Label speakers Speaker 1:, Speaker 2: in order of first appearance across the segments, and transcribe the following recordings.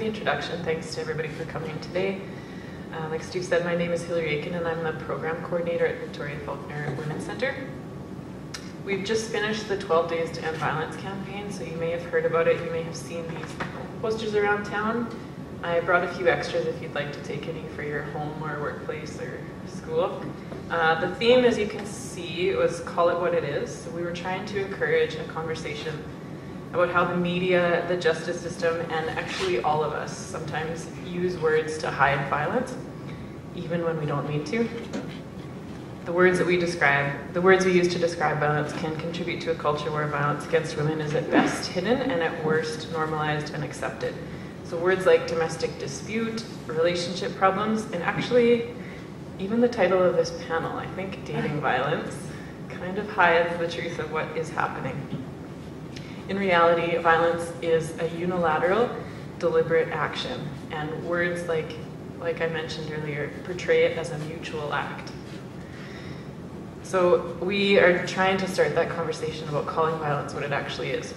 Speaker 1: the introduction. Thanks to everybody for coming today. Like Stu said, my name is Hillary Aitken and I'm the program coordinator at Victoria Faulkner Women's Centre. We've just finished the 12 Days to End Violence campaign, so you may have heard about it, you may have seen these posters around town. I brought a few extras if you'd like to take any for your home or workplace or school. The theme, as you can see, was Call It What It Is. So we were trying to encourage a conversation about how the media, the justice system, and actually all of us sometimes use words to hide violence, even when we don't mean to. The words we use to describe violence can contribute to a culture where violence against women is at best hidden and at worst normalized and accepted. So words like domestic dispute, relationship problems, and actually even the title of this panel, I think dating violence, kind of hides the truth of what is happening. In reality, violence is a unilateral, deliberate action, and words like I mentioned earlier, portray it as a mutual act. So we are trying to start that conversation about calling violence what it actually is.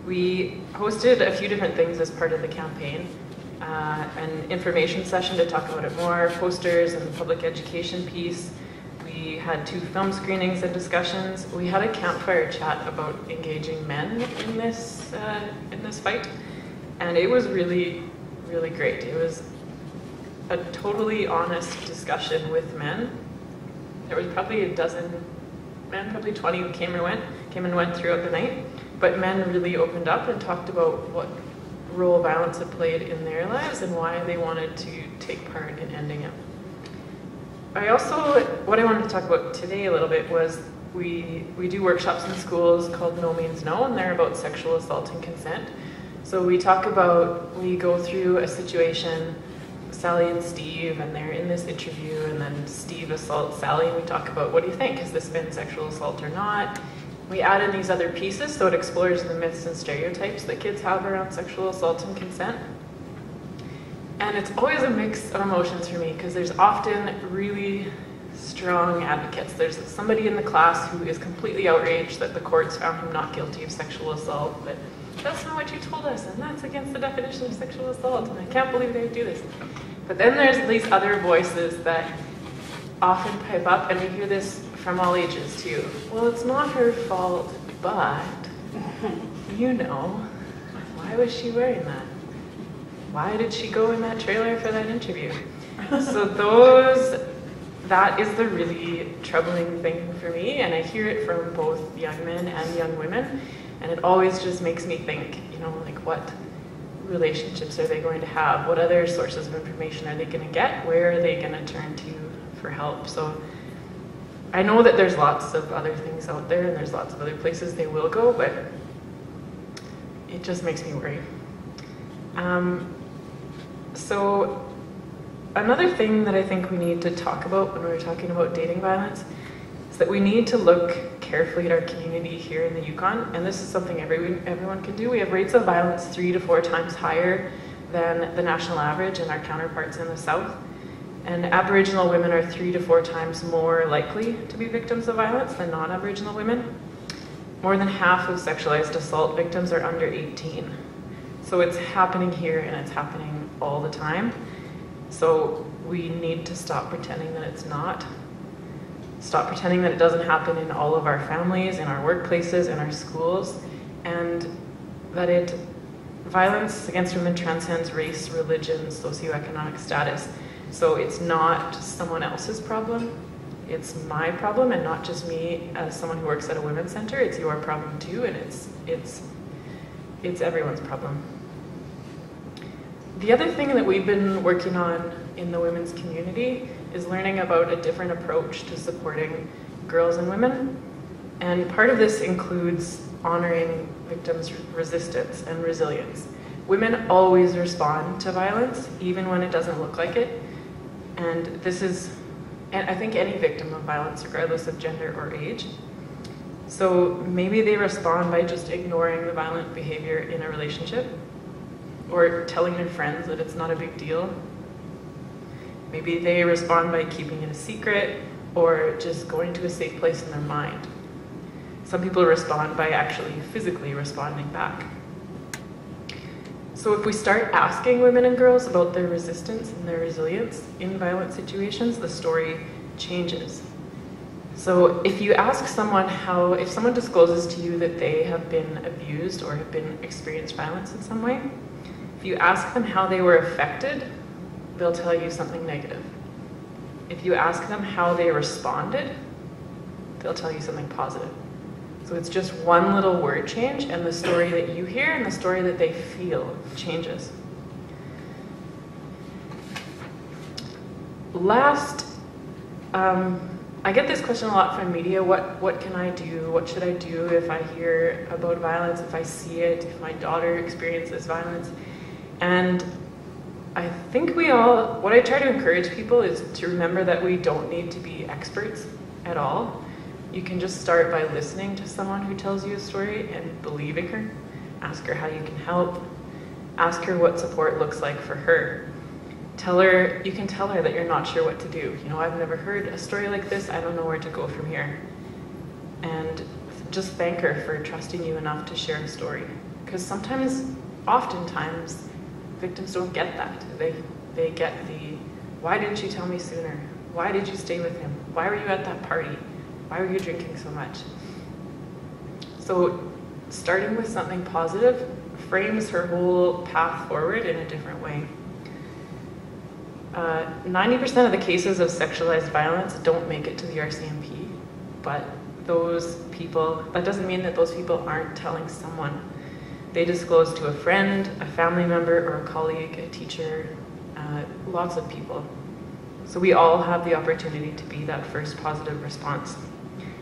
Speaker 1: We hosted a few different things as part of the campaign, an information session to talk about it more, posters and public education piece. We had 2 film screenings and discussions. We had a campfire chat about engaging men in this fight, and it was really, really great. It was a totally honest discussion with men. There was probably a dozen men, probably 20 who came and went throughout the night, but men really opened up and talked about what role violence had played in their lives and why they wanted to take part in ending it. What I wanted to talk about today a little bit was we do workshops in schools called No Means No, and they're about sexual assault and consent. So we go through a situation, Sally and Steve, and they're in this interview, and then Steve assaults Sally, and we talk about, what do you think? Has this been sexual assault or not? We add in these other pieces, so it explores the myths and stereotypes that kids have around sexual assault and consent. And it's always a mix of emotions for me, because there's often really strong advocates. There's somebody in the class who is completely outraged that the courts found him not guilty of sexual assault, but that's not what you told us, and that's against the definition of sexual assault, and I can't believe they would do this. But then there's these other voices that often pipe up, and we hear this from all ages too. Well, it's not her fault, but, you know, why was she wearing that? Why did she go in that trailer for that interview? So that is the really troubling thing for me, and I hear it from both young men and young women, and it always just makes me think, you know, like, what relationships are they going to have? What other sources of information are they going to get? Where are they going to turn to for help? So I know that there's lots of other things out there, and there's lots of other places they will go, but it just makes me worry. So another thing that I think we need to talk about when we're talking about dating violence is that we need to look carefully at our community here in the Yukon, and this is something everyone can do. We have rates of violence 3 to 4 times higher than the national average and our counterparts in the South. And Aboriginal women are 3 to 4 times more likely to be victims of violence than non-Aboriginal women. More than half of sexualized assault victims are under 18. So it's happening here, and it's happening all the time. So we need to stop pretending that it's not. Stop pretending that it doesn't happen in all of our families, in our workplaces, in our schools, and that violence against women transcends race, religion, socioeconomic status. So it's not someone else's problem, it's my problem, and not just me as someone who works at a women's center. It's your problem too, and it's everyone's problem. The other thing that we've been working on in the women's community is learning about a different approach to supporting girls and women. And part of this includes honoring victims' resistance and resilience. Women always respond to violence, even when it doesn't look like it. And I think any victim of violence, regardless of gender or age. So maybe they respond by just ignoring the violent behavior in a relationship, or telling their friends that it's not a big deal. Maybe they respond by keeping it a secret, or just going to a safe place in their mind. Some people respond by actually physically responding back. So if we start asking women and girls about their resistance and their resilience in violent situations, the story changes. So if you ask someone if someone discloses to you that they have been abused or have experienced violence in some way, if you ask them how they were affected, they'll tell you something negative. If you ask them how they responded, they'll tell you something positive. So it's just one little word change, and the story that you hear and the story that they feel changes. Last, I get this question a lot from media. What can I do? What should I do if I hear about violence, if I see it, if my daughter experiences violence? And I think what I try to encourage people is to remember that we don't need to be experts at all. You can just start by listening to someone who tells you a story and believing her. Ask her how you can help. Ask her what support looks like for her. You can tell her that you're not sure what to do. I've never heard a story like this. I don't know where to go from here. And just thank her for trusting you enough to share a story. Because oftentimes, victims don't get that. They get why didn't you tell me sooner? Why did you stay with him? Why were you at that party? Why were you drinking so much? So starting with something positive frames her whole path forward in a different way. 90% of the cases of sexualized violence don't make it to the RCMP, but that doesn't mean that those people aren't telling someone. They disclose to a friend, a family member, or a colleague, a teacher, lots of people. So we all have the opportunity to be that first positive response.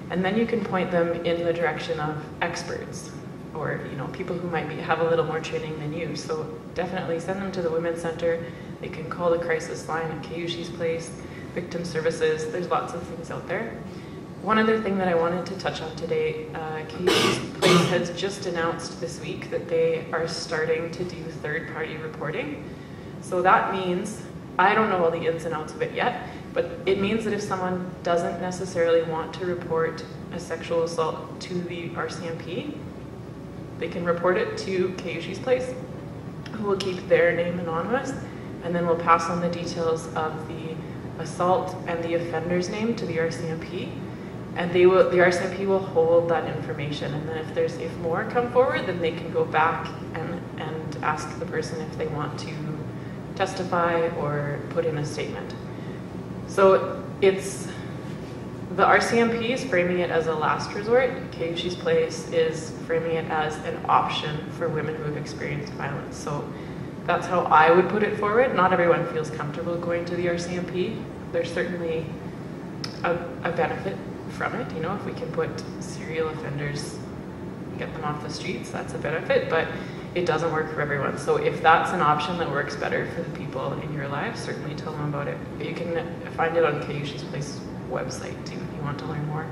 Speaker 1: And then you can point them in the direction of experts or people who might have a little more training than you. So definitely send them to the Women's Center. They can call the crisis line at Kayushi's Place, Victim Services. There's lots of things out there. One other thing that I wanted to touch on today, Kayushi's Place has just announced this week that they are starting to do third-party reporting. So that means, I don't know all the ins and outs of it yet, but it means that if someone doesn't necessarily want to report a sexual assault to the RCMP, they can report it to Kayushi's Place, who will keep their name anonymous, and then we'll pass on the details of the assault and the offender's name to the RCMP, and the RCMP will hold that information. And then if more come forward, then they can go back and ask the person if they want to testify or put in a statement. So the RCMP is framing it as a last resort. Kayushi's Place is framing it as an option for women who have experienced violence. So that's how I would put it forward. Not everyone feels comfortable going to the RCMP. There's certainly a benefit from it. If we can put serial offenders, get them off the streets, that's a benefit, but it doesn't work for everyone. So if that's an option that works better for the people in your life, certainly tell them about it. You can find it on Kayushi's Place website too if you want to learn more.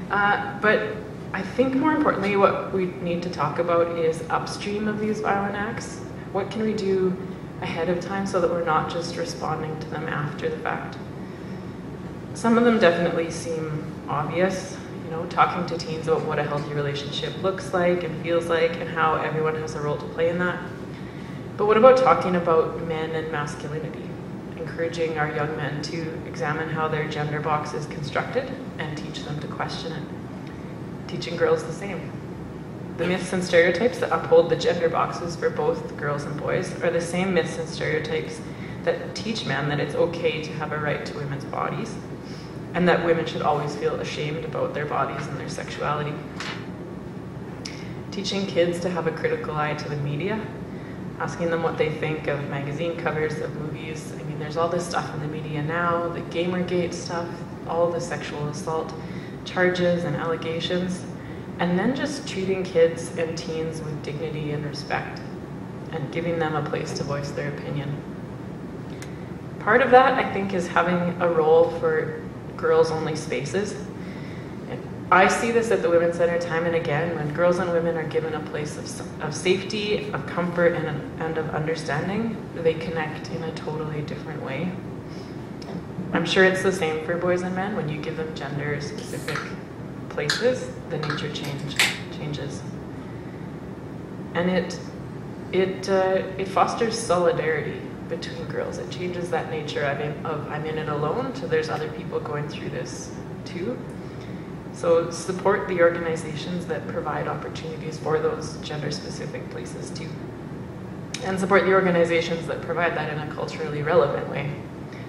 Speaker 1: But I think more importantly, what we need to talk about is upstream of these violent acts. What can we do ahead of time so that we're not just responding to them after the fact? Some of them definitely seem obvious. Talking to teens about what a healthy relationship looks like and feels like and how everyone has a role to play in that. But what about talking about men and masculinity? Encouraging our young men to examine how their gender box is constructed and teach them to question it. Teaching girls the same. The myths and stereotypes that uphold the gender boxes for both girls and boys are the same myths and stereotypes that teach men that it's okay to have a right to women's bodies, and that women should always feel ashamed about their bodies and their sexuality. Teaching kids to have a critical eye to the media, asking them what they think of magazine covers, of movies. There's all this stuff in the media now, the Gamergate stuff, all the sexual assault charges and allegations, and then just treating kids and teens with dignity and respect, and giving them a place to voice their opinion. Part of that, I think, is having a role for girls-only spaces. I see this at the Women's Center time and again, when girls and women are given a place of safety, of comfort, and of understanding, they connect in a totally different way. I'm sure it's the same for boys and men. When you give them gender-specific places, the nature changes. And it fosters solidarity between girls. It changes that nature I'm in it alone to there's other people going through this too. So support the organizations that provide opportunities for those gender-specific places too. And support the organizations that provide that in a culturally relevant way.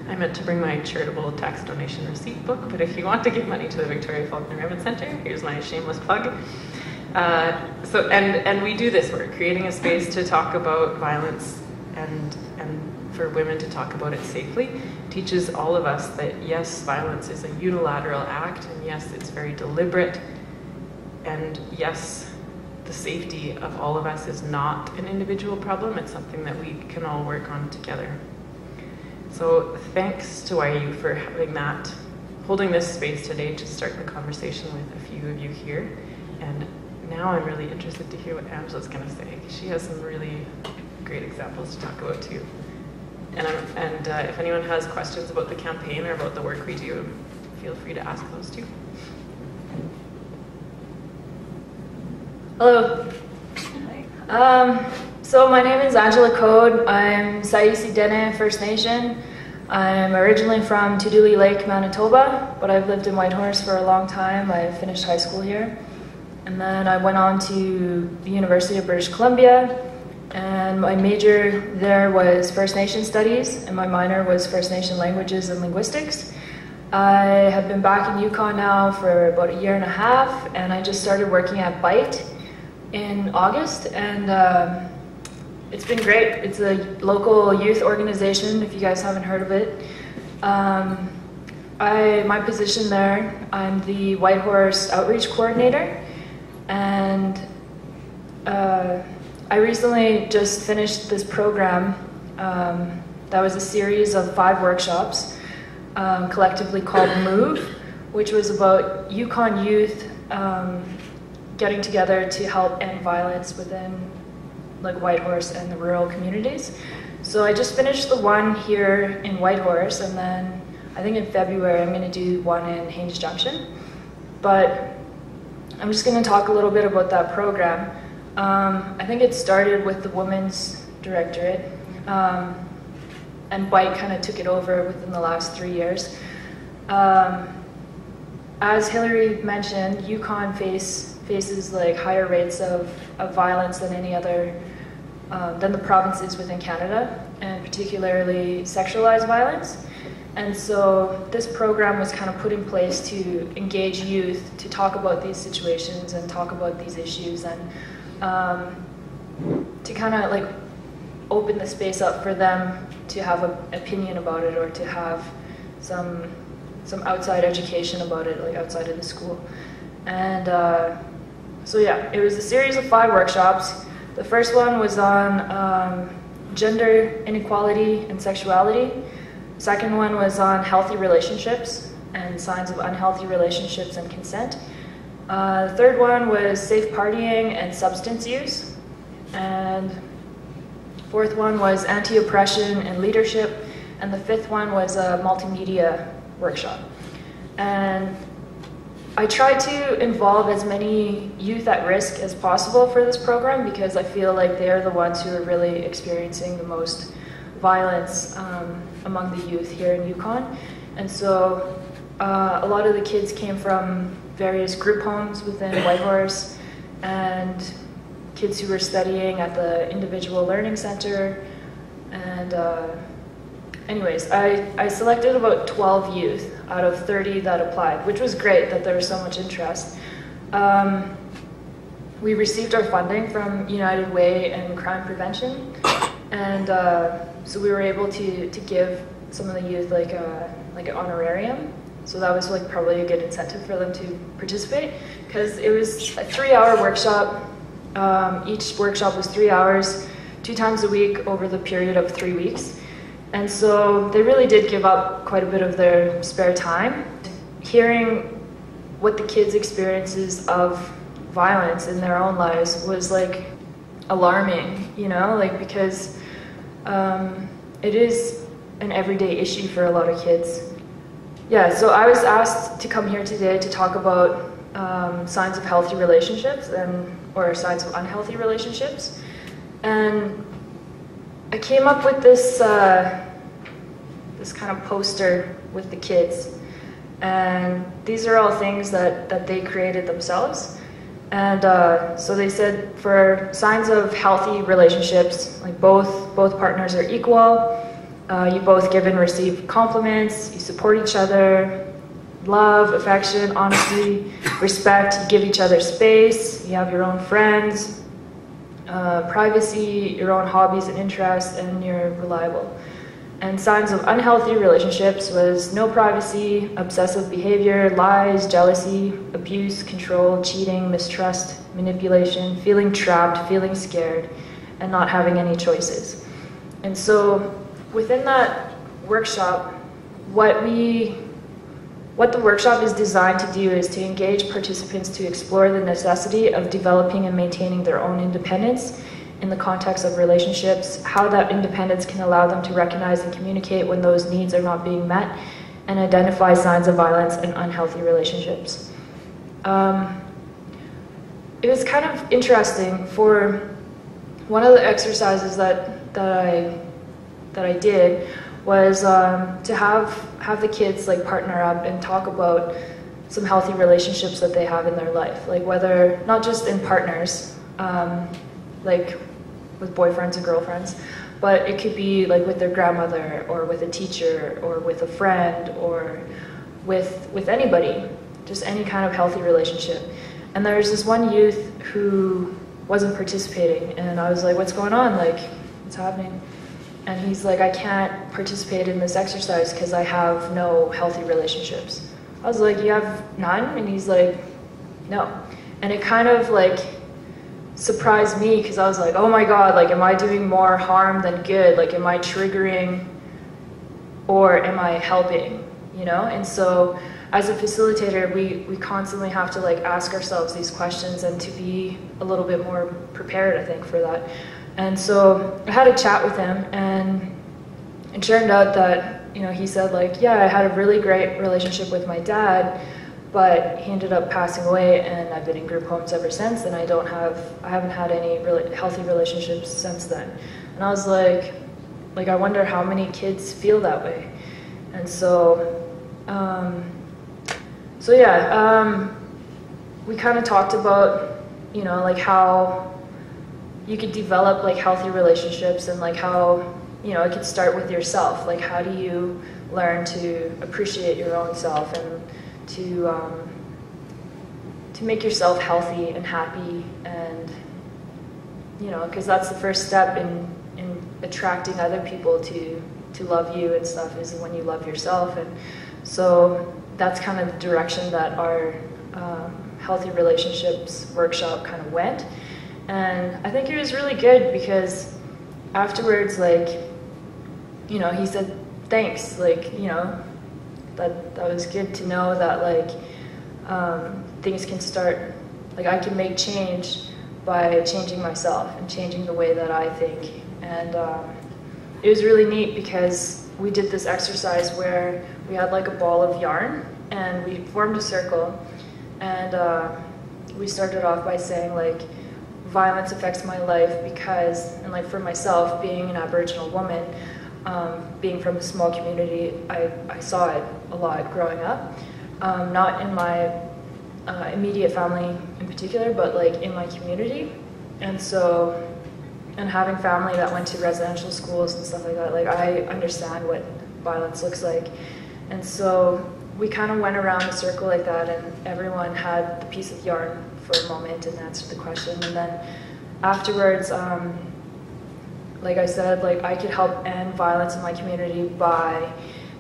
Speaker 1: I meant to bring my charitable tax donation receipt book, but if you want to give money to the Victoria Faulkner Ribbon Centre, here's my shameless plug. And we do this work, creating a space to talk about violence and for women to talk about it safely, teaches all of us that yes, violence is a unilateral act, and yes, it's very deliberate, and yes, the safety of all of us is not an individual problem, it's something that we can all work on together. So thanks to YU for holding this space today to start the conversation with a few of you here. And now I'm really interested to hear what Angela's going to say. She has some really great examples to talk about too. And if anyone has questions about the campaign or about the work we do, feel free to ask those too.
Speaker 2: Hello. So my name is Angela Code. I'm Saisi Dene First Nation. I'm originally from Tuduli Lake, Manitoba, but I've lived in Whitehorse for a long time. I finished high school here. And then I went on to the University of British Columbia, and my major there was First Nation Studies, and my minor was First Nation Languages and Linguistics. I have been back in Yukon now for about a year and a half, and I just started working at BYTE in August, and it's been great. It's a local youth organization, if you guys haven't heard of it. My position there, I'm the Whitehorse Outreach Coordinator, and I recently just finished this program that was a series of 5 workshops collectively called MOVE, which was about Yukon youth getting together to help end violence within like Whitehorse and the rural communities. So I just finished the one here in Whitehorse, and then I think in February I'm going to do one in Haines Junction. But I'm just going to talk a little bit about that program. I think it started with the Women's Directorate, and BYTE kind of took it over within the last 3 years. As Hillary mentioned, Yukon faces like higher rates of violence than any other, than the provinces within Canada, and particularly sexualized violence. And so this program was kind of put in place to engage youth to talk about these situations and talk about these issues, and to kind of like open the space up for them to have an opinion about it, or to have some outside education about it, like outside of the school. And so yeah, it was a series of 5 workshops. The first one was on gender inequality and sexuality. The second one was on healthy relationships and signs of unhealthy relationships and consent. The third one was safe partying and substance use. And fourth one was anti-oppression and leadership. And the fifth one was a multimedia workshop. And I tried to involve as many youth at risk as possible for this program, because I feel like they are the ones who are really experiencing the most violence among the youth here in Yukon. And so a lot of the kids came from various group homes within Whitehorse, and kids who were studying at the Individual Learning Center. And anyways, I selected about 12 youth out of 30 that applied, which was great that there was so much interest. We received our funding from United Way and Crime Prevention, and so we were able to give some of the youth like an honorarium. So that was like probably a good incentive for them to participate, because it was a 3-hour workshop. Each workshop was 3 hours, 2 times a week over the period of 3 weeks. And so they really did give up quite a bit of their spare time. Hearing what the kids' experiences of violence in their own lives was like alarming, like because it is an everyday issue for a lot of kids. Yeah, so I was asked to come here today to talk about signs of healthy relationships or signs of unhealthy relationships. And I came up with this, this kind of poster with the kids. And these are all things that they created themselves. And so they said for signs of healthy relationships, like both partners are equal, you both give and receive compliments, you support each other, love, affection, honesty, respect, you give each other space, you have your own friends, privacy, your own hobbies and interests, and you're reliable. And signs of unhealthy relationships was no privacy, obsessive behavior, lies, jealousy, abuse, control, cheating, mistrust, manipulation, feeling trapped, feeling scared, and not having any choices. And so within that workshop, what the workshop is designed to do is to engage participants to explore the necessity of developing and maintaining their own independence in the context of relationships, how that independence can allow them to recognize and communicate when those needs are not being met, and identify signs of violence and unhealthy relationships. It was kind of interesting. For one of the exercises that I did was to have the kids like partner up and talk about some healthy relationships that they have in their life, like whether, not just in partners, like with boyfriends and girlfriends, but it could be like with their grandmother or with a teacher or with a friend or with anybody, just any kind of healthy relationship. And there was this one youth who wasn't participating, and I was like, what's going on? Like, what's happening? And he's like, I can't participate in this exercise because I have no healthy relationships. I was like, you have none? And he's like, no. And it kind of like surprised me because I was like, oh my God, like, am I doing more harm than good? Like, am I triggering or am I helping, you know? And so as a facilitator, we constantly have to like ask ourselves these questions and to be a little bit more prepared, I think, for that. And so I had a chat with him, and it turned out that, you know, he said like, yeah, I had a really great relationship with my dad, but he ended up passing away, and I've been in group homes ever since, and I haven't had any really healthy relationships since then. And I was like, I wonder how many kids feel that way. And so, we kind of talked about, you know, like how you could develop like healthy relationships, and like how, you know, it could start with yourself. Like, how do you learn to appreciate your own self and to make yourself healthy and happy, and, you know, because that's the first step in attracting other people to love you and stuff, is when you love yourself. And so that's kind of the direction that our healthy relationships workshop kind of went. And I think it was really good because afterwards, like, you know, he said, thanks, like, you know, that was good to know that, like, things can start, like, I can make change by changing myself and changing the way that I think. And it was really neat because we did this exercise where we had like a ball of yarn and we formed a circle, and we started off by saying like, violence affects my life because, and like for myself, being an Aboriginal woman, being from a small community, I saw it a lot growing up. Not in my immediate family in particular, but like in my community. And so, and having family that went to residential schools and stuff like that, like I understand what violence looks like. And so we kind of went around a circle like that, and everyone had the piece of yarn for a moment and answered the question. And then afterwards, like I said, like I could help end violence in my community by,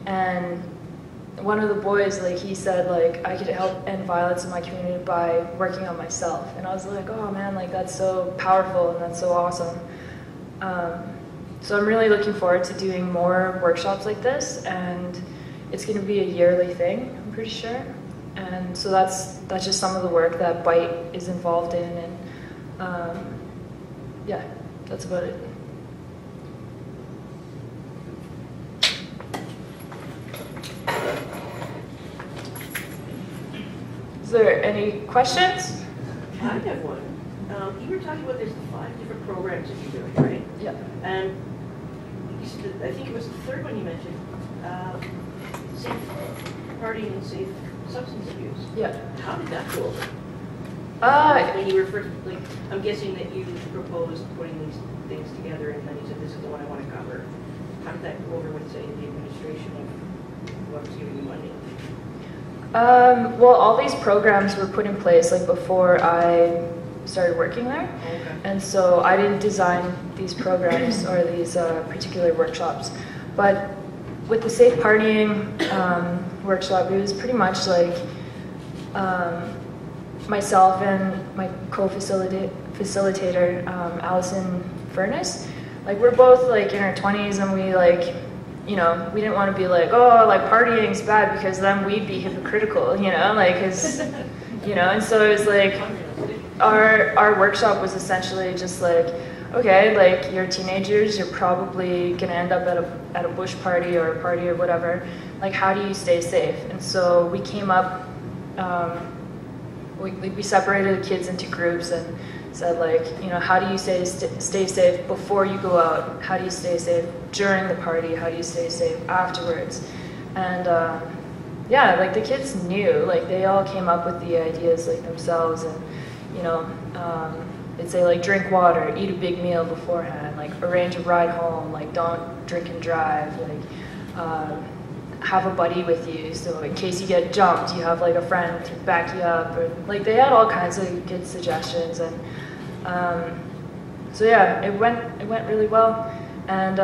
Speaker 2: and one of the boys, like he said, like I could help end violence in my community by working on myself. And I was like, oh man, like that's so powerful and that's so awesome. So I'm really looking forward to doing more workshops like this, and it's going to be a yearly thing, I'm pretty sure. And so that's just some of the work that BYTE is involved in, and yeah, that's about it. Is there any questions?
Speaker 3: I have one. you were talking about there's 5 different programs that you're doing, right?
Speaker 2: Yeah.
Speaker 3: And you said I think it was the third one you mentioned, safe partying and safe substance abuse.
Speaker 2: Yeah.
Speaker 3: How did that go over? When you were first, like, I'm guessing that you proposed putting these things together, and then you said, this is the one I want to cover. How did that go over with, say, the administration of what was giving you money?
Speaker 2: Well, all these programs were put in place like before I started working there.
Speaker 3: Okay.
Speaker 2: And so I didn't design these programs or these particular workshops. But with the safe partying workshop, it was pretty much like myself and my co-facilitator, Allison Furness. Like, we're both like in our 20s, and we like, you know, we didn't want to be like, oh, like partying's bad, because then we'd be hypocritical, you know, like, cause, you know, and so it was like, our workshop was essentially just like, okay, like, you're teenagers, you're probably gonna end up at a bush party or a party or whatever. Like, how do you stay safe? And so we came up, we separated the kids into groups and said, like, you know, how do you stay safe before you go out? How do you stay safe during the party? How do you stay safe afterwards? And yeah, like, the kids knew, like, they all came up with the ideas like themselves, and, you know, they'd say, like, drink water, eat a big meal beforehand, like, arrange a ride home, like, don't drink and drive, like, have a buddy with you, so in case you get jumped, you have like a friend to back you up, or like, they had all kinds of good suggestions. And so yeah, it went really well. And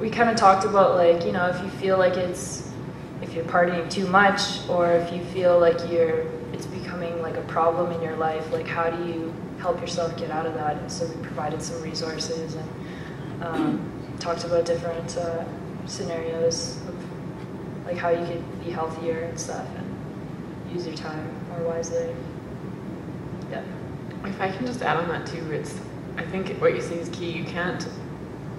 Speaker 2: we kind of talked about, like, you know, if you feel like if you're partying too much, or if you feel like it's becoming like a problem in your life, like, how do you help yourself get out of that? And so we provided some resources and talked about different scenarios of like how you could be healthier and stuff and use your time more wisely. Yeah.
Speaker 1: If I can just add on that too, I think what you say is key. You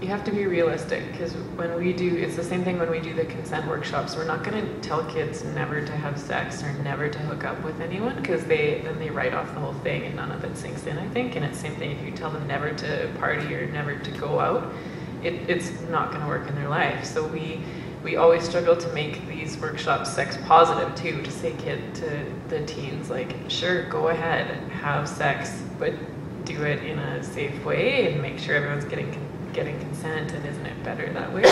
Speaker 1: have to be realistic, because when we do, it's the same thing when we do the consent workshops. We're not going to tell kids never to have sex or never to hook up with anyone, because then they write off the whole thing and none of it sinks in, I think. And it's the same thing if you tell them never to party or never to go out. It's not going to work in their life. So we always struggle to make these workshops sex positive too, to say to the teens, like, sure, go ahead, have sex, but do it in a safe way and make sure everyone's getting consent, and isn't it better that way?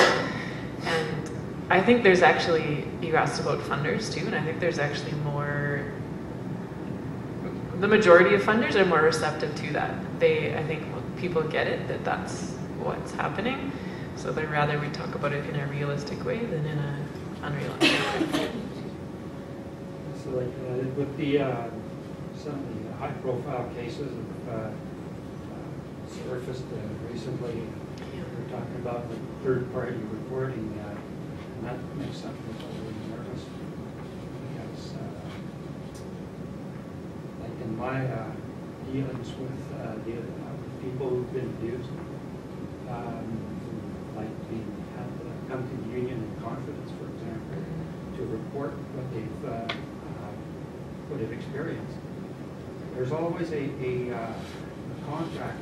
Speaker 1: And I think there's actually, you asked about funders too, and I think there's actually the majority of funders are more receptive to that. I think people get it, that that's what's happening. So they'd rather we talk about it in a realistic way than in an unrealistic way.
Speaker 4: So, like, with some of the high-profile cases of surfaced recently, we're talking about the third-party reporting, and that makes some people really nervous, because, like, in my dealings with people who've been abused, like come to the union in confidence, for example, to report what they've experienced. There's always a contract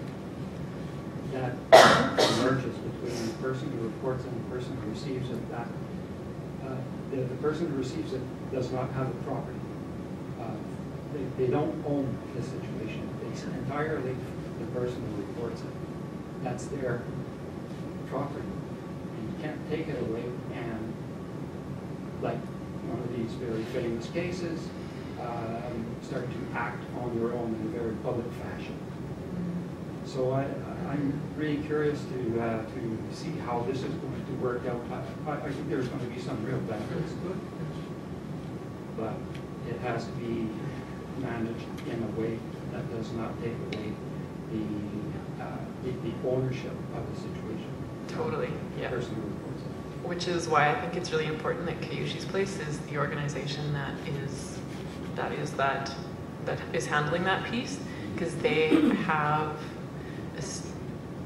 Speaker 4: that emerges between the person who reports and the person who receives it. That the person who receives it does not have the property. They don't own the situation. It's entirely the person who reports it. That's their property. And you can't take it away, and, like one of these very famous cases, start to act on your own in a very public fashion. So I'm really curious to see how this is going to work out. I think there's going to be some real benefits to it, but it has to be managed in a way that does not take away the ownership of the situation.
Speaker 1: Totally, yeah.
Speaker 4: The person who reports it.
Speaker 1: Which is why I think it's really important that Kayushi's Place is the organization that is handling that piece, because they have,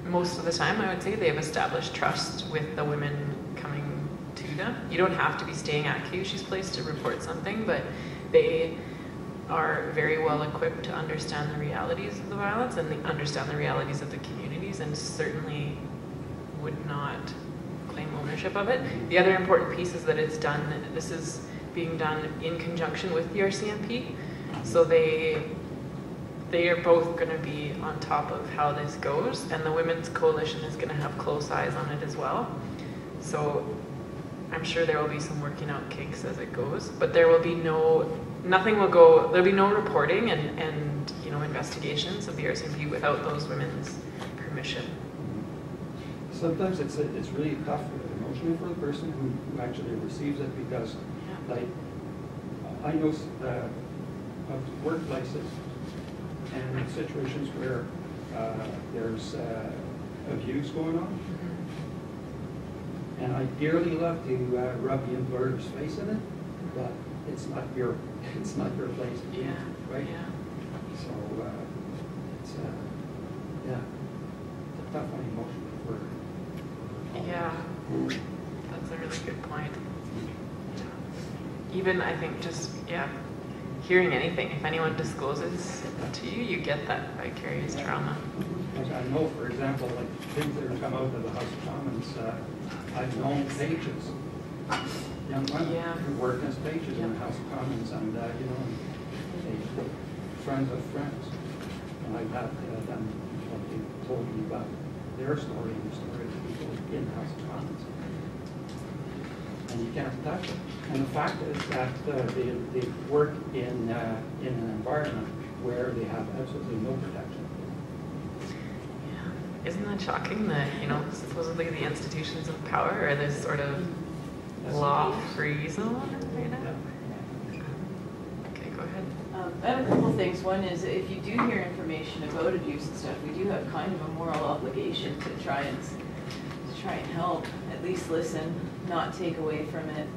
Speaker 1: most of the time, I would say, they have established trust with the women coming to them. You don't have to be staying at Kayushi's Place to report something, but are very well equipped to understand the realities of the violence and understand the realities of the communities, and certainly would not claim ownership of it. The other important piece is that it's done, this is being done in conjunction with the RCMP, so they are both going to be on top of how this goes, and the Women's Coalition is going to have close eyes on it as well. So I'm sure there will be some working out kinks as it goes, but there will be nothing will go, there'll be no reporting and you know, investigations of the RCMP without those women's permission.
Speaker 4: Sometimes it's really tough emotionally for the person who actually receives it, because like I know of workplaces and situations where there's abuse going on, and I dearly love to rub the employer's face in it, but it's not your place to do, right?
Speaker 1: Yeah.
Speaker 4: So it's yeah, it's a tough one emotionally for.
Speaker 1: Yeah, that's a really good point. Even I think just hearing anything, if anyone discloses to you, you get that vicarious trauma.
Speaker 4: I know, for example, like things that have come out of the House of Commons, I've known pages, young women who work as pages in the House of Commons, and you know, they friends of friends, and I've had them told me about their story and the story of the people in the House of Commons, and you can't touch it. And the fact is that they work in an environment where they have absolutely no protection.
Speaker 1: Yeah, isn't that shocking that, you know, supposedly the institutions of power are this sort of law-free zone right now? Okay, go ahead.
Speaker 5: I have a couple things. One is, if you do hear information about abuse and stuff, we do have kind of a moral obligation to try and help, at least listen, not take away from it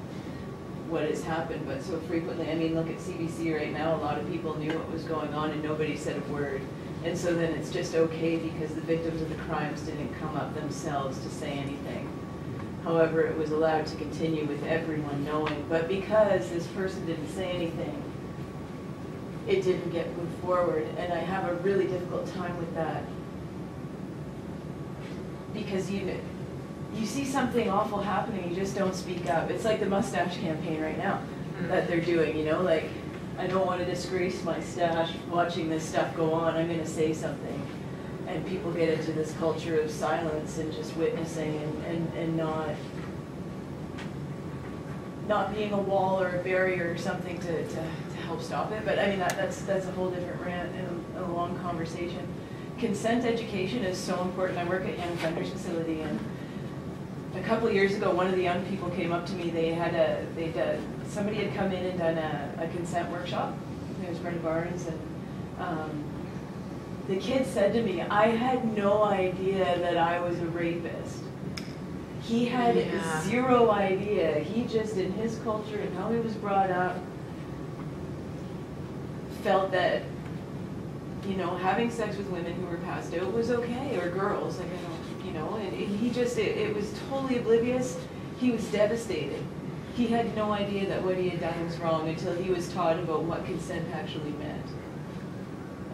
Speaker 5: what has happened. But so frequently, I mean, look at CBC right now, a lot of people knew what was going on and nobody said a word. And so then it's just okay because the victims of the crimes didn't come up themselves to say anything. However, it was allowed to continue with everyone knowing. But because this person didn't say anything, it didn't get moved forward. And I have a really difficult time with that. Because you see something awful happening, you just don't speak up. It's like the mustache campaign right now that they're doing, you know, like, I don't want to disgrace my stash watching this stuff go on, I'm going to say something. And people get into this culture of silence and just witnessing and not being a wall or a barrier or something to help stop it. But I mean, that's a whole different rant and a long conversation. Consent education is so important. I work at Young Offenders Facility, and a couple of years ago, one of the young people came up to me. Somebody had come in and done a consent workshop. It was Brenda Barnes, and the kid said to me, "I had no idea that I was a rapist." He had zero idea. He just, in his culture and how he was brought up, felt that, you know, having sex with women who were passed out was okay, or girls, like, I don't, you know, and he just, it was totally oblivious. He was devastated. He had no idea that what he had done was wrong until he was taught about what consent actually meant.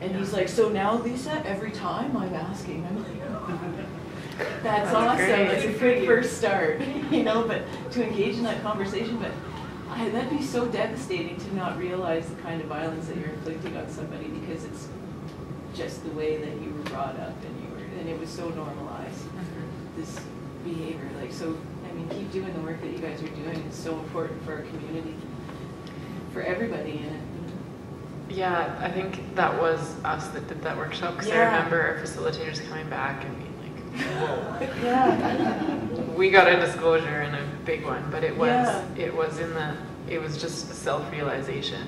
Speaker 5: And he's like, "So now, Lisa, every time I'm asking," I'm like, that's awesome.
Speaker 1: Great.
Speaker 5: It's a good first start, you know, but to engage in that conversation, but that'd be so devastating to not realize the kind of violence that you're inflicting on somebody because it's just the way that you were brought up and it was so normalized, this behavior. Like, so, I mean, keep doing the work that you guys are doing. It's so important for our community, for everybody in it.
Speaker 1: Yeah, I think that was us that did that workshop, because I remember our facilitators coming back and being like, whoa.
Speaker 5: Yeah.
Speaker 1: We got a disclosure and a big one, but it was just self-realization.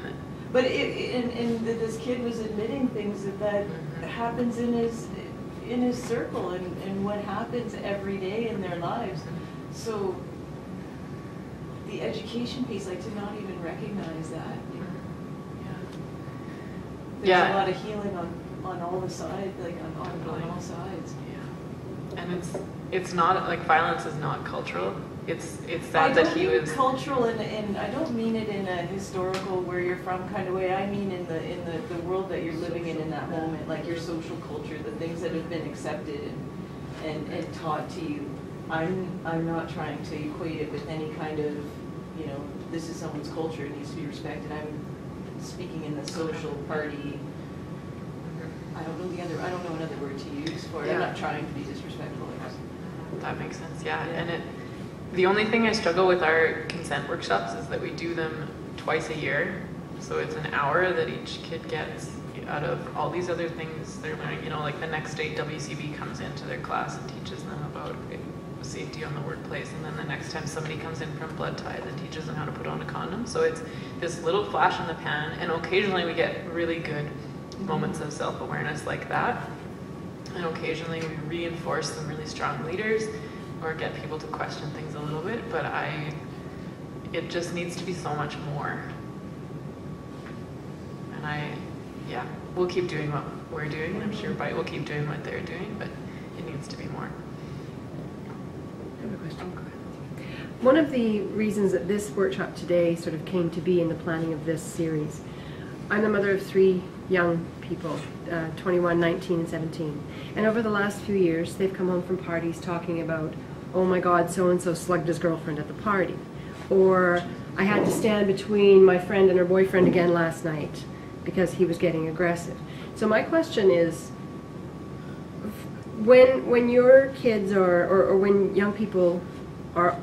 Speaker 5: But this kid was admitting things that happens in his circle and what happens every day in their lives. So the education piece, like, to not even recognize that. There's a lot of healing on all the sides, like on all sides.
Speaker 1: Yeah. And it's not, like, violence is not cultural. it's sad that he was
Speaker 5: cultural, and I don't mean it in a historical where you're from kind of way. I mean in the world that you're living in that moment, like your social culture, the things that have been accepted and taught to you. I'm not trying to equate it with any kind of, you know, this is someone's culture, it needs to be respected. I'm speaking in the social party. I don't know another word to use for it.
Speaker 1: Yeah.
Speaker 5: I'm not trying to be disrespectful.
Speaker 1: That makes sense, yeah. And the only thing I struggle with our consent workshops is that we do them twice a year. So it's an hour that each kid gets out of all these other things they're learning. You know, like the next day WCB comes into their class and teaches them about safety on the workplace. And then the next time somebody comes in from blood tithe and teaches them how to put on a condom. So it's this little flash in the pan. And occasionally we get really good moments of self-awareness like that. And occasionally we reinforce some really strong leaders or get people to question things a little bit, but it just needs to be so much more. And we'll keep doing what we're doing, and I'm sure BYTE will keep doing what they're doing, but it needs to be more.
Speaker 6: I have a question. One of the reasons that this workshop today sort of came to be in the planning of this series, I'm the mother of 3 young people, 21, 19, and 17. And over the last few years, they've come home from parties talking about, oh my God, so-and-so slugged his girlfriend at the party. Or, I had to stand between my friend and her boyfriend again last night because he was getting aggressive. So my question is, when your kids or when young people are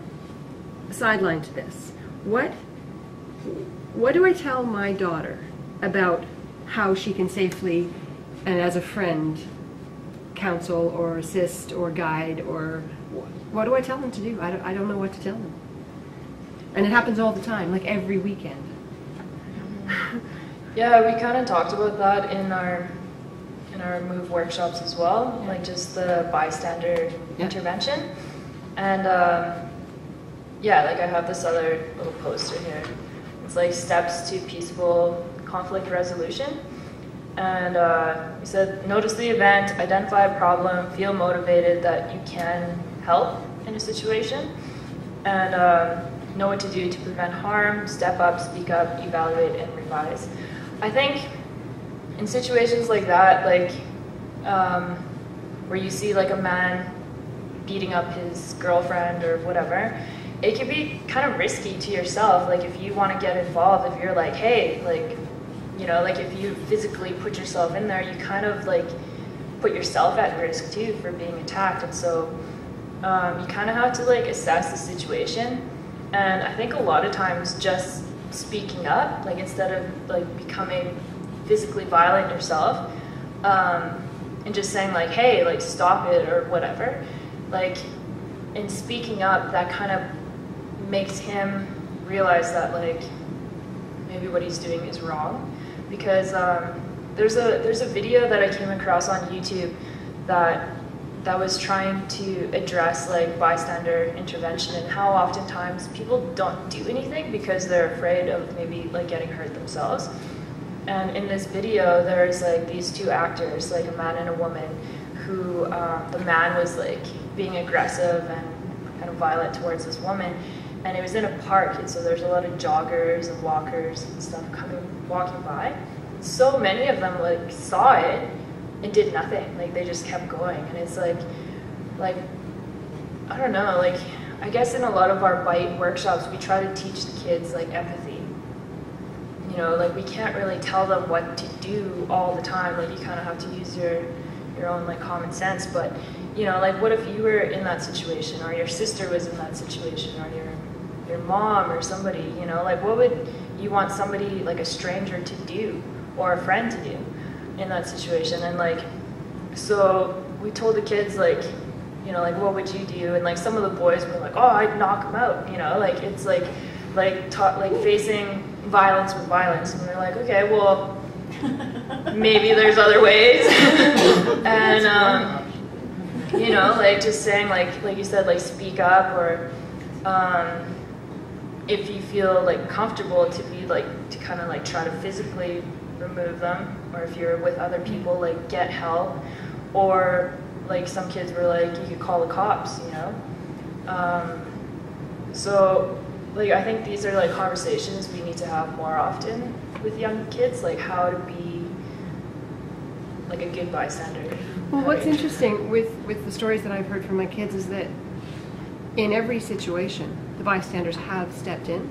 Speaker 6: sidelined to this, what do I tell my daughter about how she can safely, and as a friend, counsel or assist or guide, or what do I tell them to do? I don't know what to tell them. And it happens all the time, like every weekend.
Speaker 2: Yeah, we kind of talked about that in our MOVE workshops as well, like just the bystander intervention. And yeah, like I have this other little poster here. It's like steps to peaceful conflict resolution. And we said, notice the event, identify a problem, feel motivated that you can help in a situation, and know what to do to prevent harm, step up, speak up, evaluate, and revise. I think in situations like that, like where you see like a man beating up his girlfriend or whatever, it can be kind of risky to yourself. Like if you want to get involved, if you're like, hey, like, you know, like if you physically put yourself in there, you kind of like put yourself at risk too for being attacked. And so you kind of have to like assess the situation. And I think a lot of times just speaking up, like instead of like becoming physically violent yourself, and just saying like, hey, like stop it or whatever, like in speaking up, that kind of makes him realize that like maybe what he's doing is wrong. Because there's a video that I came across on YouTube that was trying to address like bystander intervention and how oftentimes people don't do anything because they're afraid of maybe like getting hurt themselves. And in this video, there's like these 2 actors, like a man and a woman, who the man was like being aggressive and kind of violent towards this woman. And it was in a park, and so there's a lot of joggers and walkers and stuff walking by. So many of them like saw it and did nothing. Like they just kept going. And it's like I don't know, like I guess in a lot of our BYTE workshops we try to teach the kids like empathy. You know, like we can't really tell them what to do all the time. Like you kind of have to use your own like common sense. But you know, like what if you were in that situation, or your sister was in that situation, or your mom or somebody, you know, like what would you want somebody like a stranger to do or a friend to do in that situation? And like, so we told the kids like, you know, like what would you do? And like some of the boys were like, oh, I'd knock them out, you know, like it's like facing violence with violence. And we were like, okay, well, maybe there's other ways. And you know, like just saying like you said, like speak up, or if you feel like comfortable to be like to kind of like try to physically remove them, or if you're with other people, like get help, or like some kids were like you could call the cops, you know. So, like, I think these are like conversations we need to have more often with young kids, like how to be like a good bystander.
Speaker 6: Well,
Speaker 2: How
Speaker 6: what's
Speaker 2: to-
Speaker 6: interesting with the stories that I've heard from my kids is that in every situation, the bystanders have stepped in,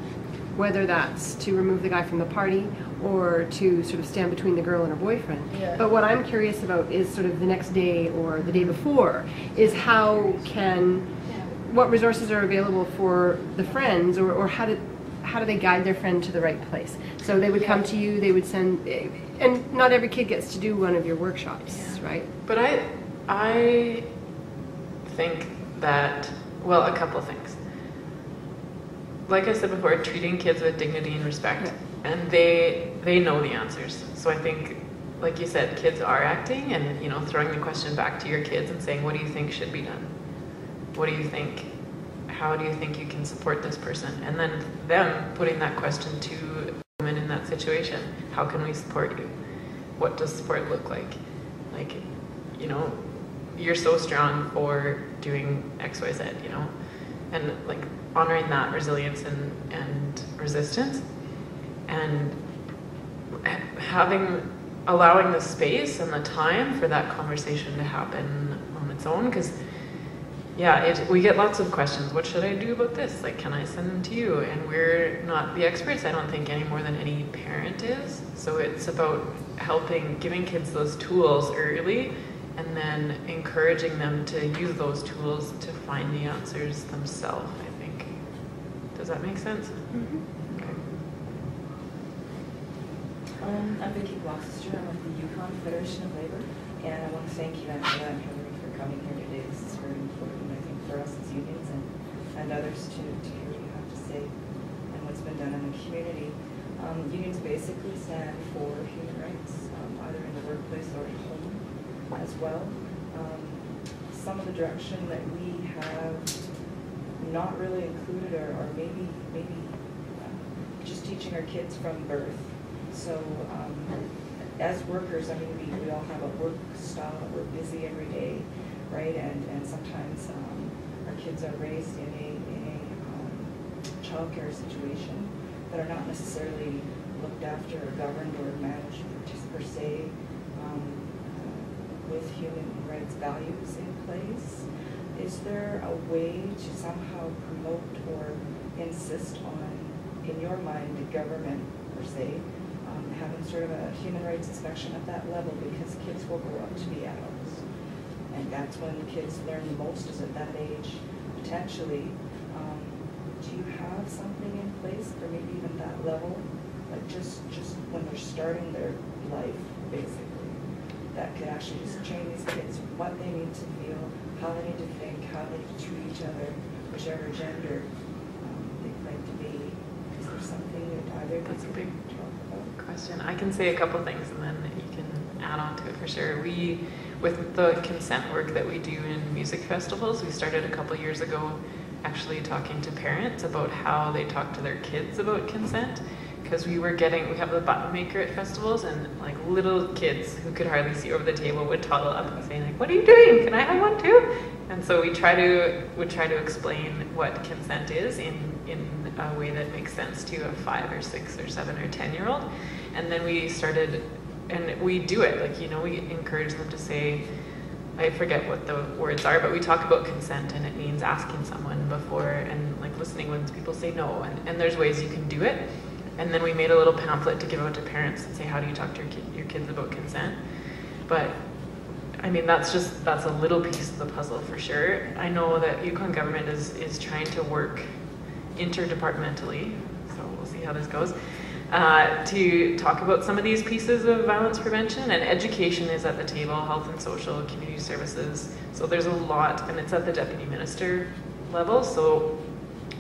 Speaker 6: whether that's to remove the guy from the party or to sort of stand between the girl and her boyfriend.
Speaker 2: Yeah.
Speaker 6: But what I'm curious about is sort of the next day or the day before, is what resources are available for the friends, or how do they guide their friend to the right place? So they would come to you, they would send, and not every kid gets to do one of your workshops, right?
Speaker 1: But I think that, well, a couple things. Like I said before, treating kids with dignity and respect, and they know the answers. So I think, like you said, kids are acting, and throwing the question back to your kids and saying, what do you think should be done? What do you think? How do you think you can support this person? And then them putting that question to women in that situation. How can we support you? What does support look like? Like, you're so strong for doing X, Y, Z, and like honoring that resilience and resistance, and allowing the space and the time for that conversation to happen on its own. Because we get lots of questions. What should I do about this? Like, can I send them to you? And we're not the experts, I don't think, any more than any parent is. So it's about giving kids those tools early, and then encouraging them to use those tools to find the answers themselves, I think. Does that make sense?
Speaker 6: Mm-hmm.
Speaker 1: Okay.
Speaker 7: I'm Vicki Gloucester. I'm with the Yukon Federation of Labor, and I want to thank you, Angela and Hillary, for coming here today. This is very important, I think, for us as unions and others to hear what you have to say and what's been done in the community. Unions basically stand for human rights, either in the workplace or at home as well. Some of the direction that we have not really included, or maybe just teaching our kids from birth. So as workers, I mean, we all have a work style, we're busy every day, right? And sometimes our kids are raised in a childcare situation that are not necessarily looked after or governed or managed per se with human rights values in place. Is there a way to somehow promote or insist on, in your mind, the government per se, having sort of a human rights inspection at that level, because kids will grow up to be adults, and that's when kids learn the most, is at that age, potentially. Do you have something in place for maybe even that level, like just when they're starting their life, basically, that could actually just train these kids what they need to feel, how they need to think, how they need to treat each other, whichever gender they claim to be? Is there something that either of
Speaker 1: That's a
Speaker 7: you
Speaker 1: big
Speaker 7: can talk about?
Speaker 1: question. I can say a couple things, and then you can add on to it for sure. With the consent work that we do in music festivals, we started a couple years ago actually talking to parents about how they talk to their kids about consent, because we have the button maker at festivals, and like little kids who could hardly see over the table would toddle up and say like, what are you doing? Can I have one too? And so we would try to explain what consent is in a way that makes sense to a 5 or 6 or 7 or 10-year-old. And then we started, and we do it, like, we encourage them to say, I forget what the words are, but we talk about consent, and it means asking someone before, and like listening when people say no, and there's ways you can do it. And then we made a little pamphlet to give out to parents and say, how do you talk to your kids about consent? But I mean, that's a little piece of the puzzle for sure. I know that Yukon government is trying to work interdepartmentally, so we'll see how this goes, to talk about some of these pieces of violence prevention, and education is at the table, health and social, community services. So there's a lot, and it's at the deputy minister level. So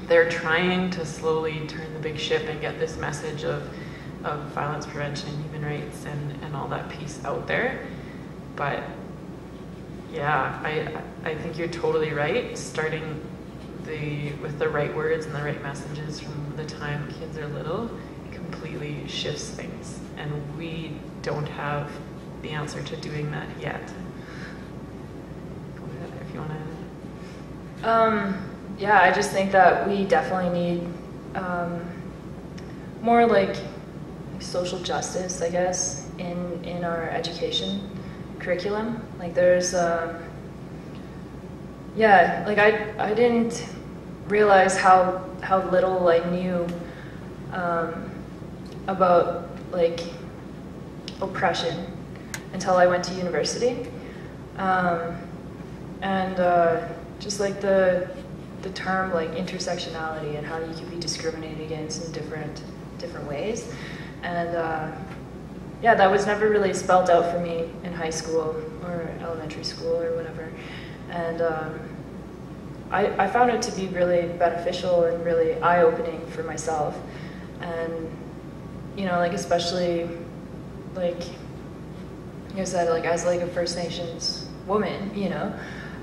Speaker 1: they're trying to slowly turn the big ship and get this message of violence prevention, human rights, and all that piece out there. But yeah, I think you're totally right. Starting with the right words and the right messages from the time kids are little completely shifts things, and we don't have the answer to doing that yet. Go ahead if you want to.
Speaker 2: yeah, I just think that we definitely need more like social justice, I guess, in our education curriculum. Like there's, yeah, like I didn't realize how little I knew about like oppression until I went to university, and just like the term like intersectionality and how you can be discriminated against in different ways, and yeah, that was never really spelled out for me in high school or elementary school or whatever, and I found it to be really beneficial and really eye-opening for myself, and you know, like especially like I said, like as like a First Nations woman, you know,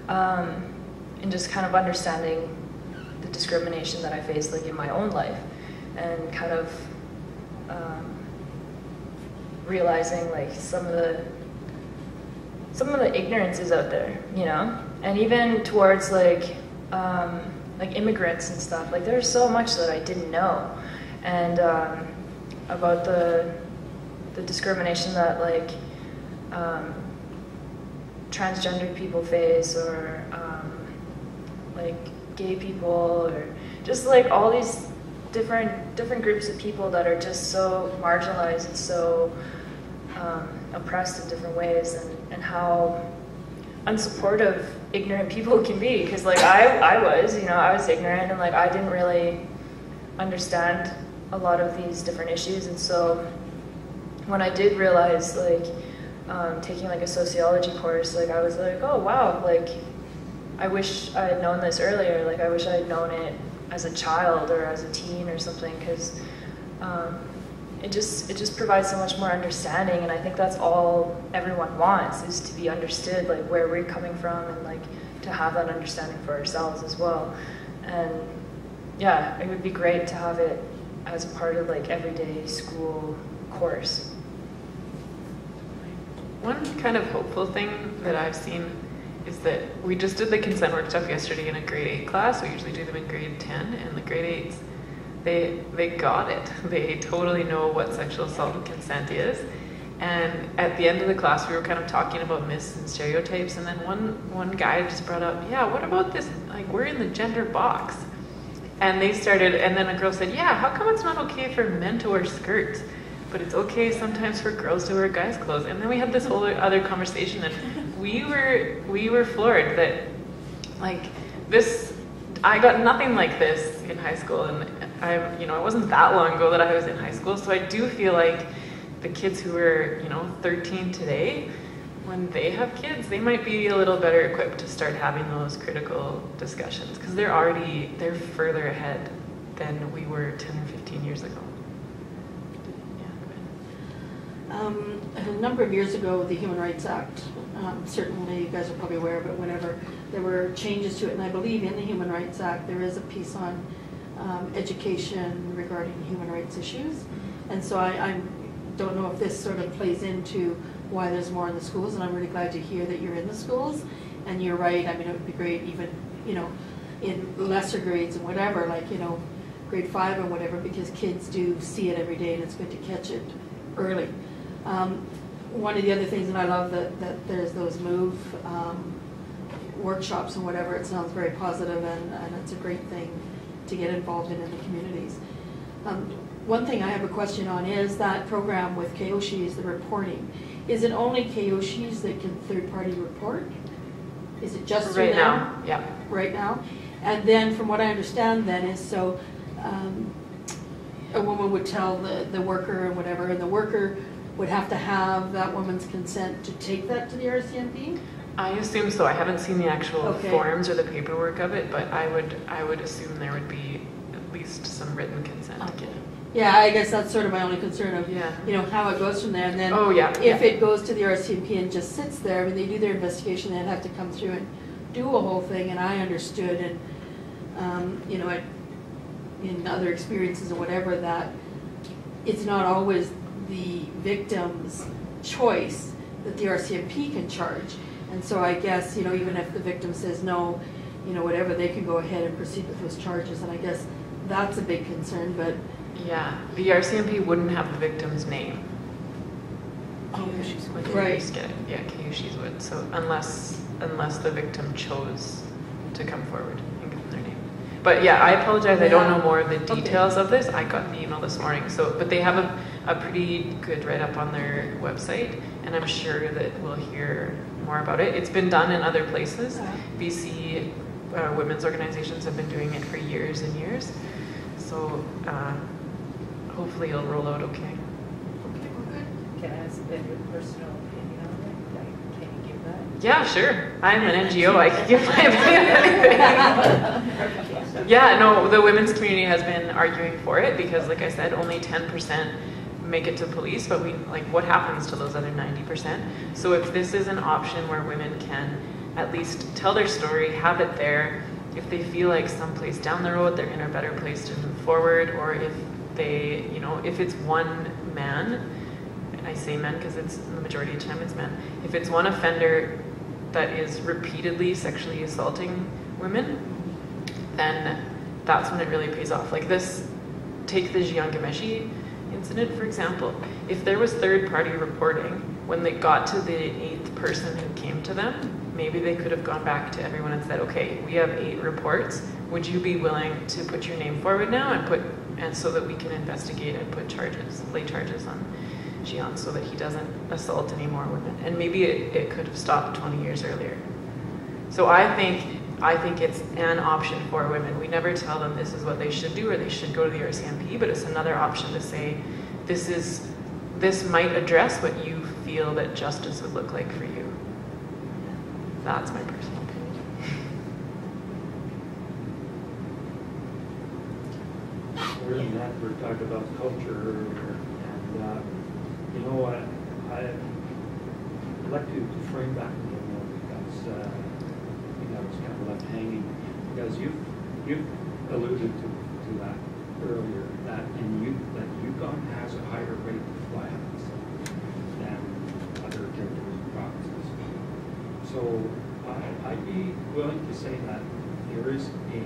Speaker 2: and just kind of understanding the discrimination that I faced like in my own life, and kind of realizing like some of the ignorances out there, you know, and even towards like immigrants and stuff. Like there's so much that I didn't know, and about the discrimination that like transgendered people face, or like gay people, or just like all these different groups of people that are just so marginalized and so oppressed in different ways, and how unsupportive ignorant people can be. Because like I was, you know, I was ignorant, and like I didn't really understand a lot of these different issues, and so when I did realize like taking like a sociology course, like I was like, oh wow, like I wish I had known this earlier. Like I wish I had known it as a child or as a teen or something, because it just provides so much more understanding, and I think that's all everyone wants, is to be understood, like where we're coming from, and like to have that understanding for ourselves as well. And yeah, it would be great to have it as a part of like everyday school course.
Speaker 1: One kind of hopeful thing that I've seen is that we just did the consent workshop yesterday in a grade 8 class. We usually do them in grade 10, and the grade 8s, they got it. They totally know what sexual assault and consent is. And at the end of the class, we were kind of talking about myths and stereotypes, and then one guy just brought up, yeah, what about this, like we're in the gender box. And they started, and then a girl said, yeah, how come it's not okay for men to wear skirts, but it's okay sometimes for girls to wear guys' clothes? And then we had this whole other conversation, and we were floored that like this, I got nothing like this in high school, and it wasn't that long ago that I was in high school, so I do feel like the kids who are 13 today, when they have kids, they might be a little better equipped to start having those critical discussions, because they're further ahead than we were 10 or 15 years ago.
Speaker 8: A number of years ago, the Human Rights Act, certainly you guys are probably aware of it, whenever there were changes to it, and I believe in the Human Rights Act there is a piece on education regarding human rights issues, and so I don't know if this sort of plays into why there's more in the schools, and I'm really glad to hear that you're in the schools, and you're right, I mean it would be great even, in lesser grades and whatever, like, grade 5 or whatever, because kids do see it every day and it's good to catch it early. One of the other things that I love that there's those MOVE workshops and whatever, it sounds very positive, and it's a great thing to get involved in the communities. One thing I have a question on is that program with Keoshis, the reporting. Is it only Keoshis that can third-party report? Is it just
Speaker 1: right now? Yeah.
Speaker 8: Right now? And then from what I understand then is so a woman would tell the worker or whatever, and the worker would have to have that woman's consent to take that to the RCMP?
Speaker 1: I assume so. I haven't seen the actual forms or the paperwork of it, but I would assume there would be at least some written consent.
Speaker 8: Okay. Yeah, I guess that's sort of my only concern of, how it goes from there. And then if it goes to the RCMP and just sits there, when they do their investigation, they'd have to come through and do a whole thing. And I understood, and in other experiences or whatever, that it's not always the victim's choice that the RCMP can charge. And so I guess, even if the victim says no, you know, whatever, they can go ahead and proceed with those charges, and I guess that's a big concern, but.
Speaker 1: Yeah, the RCMP wouldn't have the victim's name.
Speaker 8: Right.
Speaker 1: Yeah, Kayushi's would. So unless the victim chose to come forward and give them their name. But yeah, I apologize. I don't know more of the details of this. I got the email this morning. So, but they have a pretty good write-up on their website, and I'm sure that we'll hear more about it. It's been done in other places. BC women's organizations have been doing it for years and years. So hopefully it'll roll out okay.
Speaker 7: Can I ask a bit of your personal opinion on it? Like, can you give that?
Speaker 1: Yeah, sure. I'm an NGO. I can give my opinion on anything. Yeah, no, the women's community has been arguing for it because, like I said, only 10% make it to police, but what happens to those other 90%? So if this is an option where women can at least tell their story, have it there, if they feel like someplace down the road they're in a better place to move forward, or if they, if it's one man, I say men because it's the majority of the time it's men. If it's one offender that is repeatedly sexually assaulting women, then that's when it really pays off. Like this, take the Jiangameshi incident, for example. If there was third-party reporting, when they got to the 8th person who came to them, maybe they could have gone back to everyone and said, okay, we have 8 reports. Would you be willing to put your name forward now and so that we can investigate and lay charges on Jian so that he doesn't assault any more women? And maybe it could have stopped 20 years earlier. So I think it's an option for women. We never tell them this is what they should do or they should go to the RCMP, but it's another option to say this might address what you feel that justice would look like for you. That's my personal opinion.
Speaker 4: Other than that, we're talking about culture, and you know what, I'd like to frame that a little more because I think that was kind of left hanging, because you've alluded to that earlier, that Yukon has a higher rate of violence than other territories and provinces. So I'd be willing to say that there is a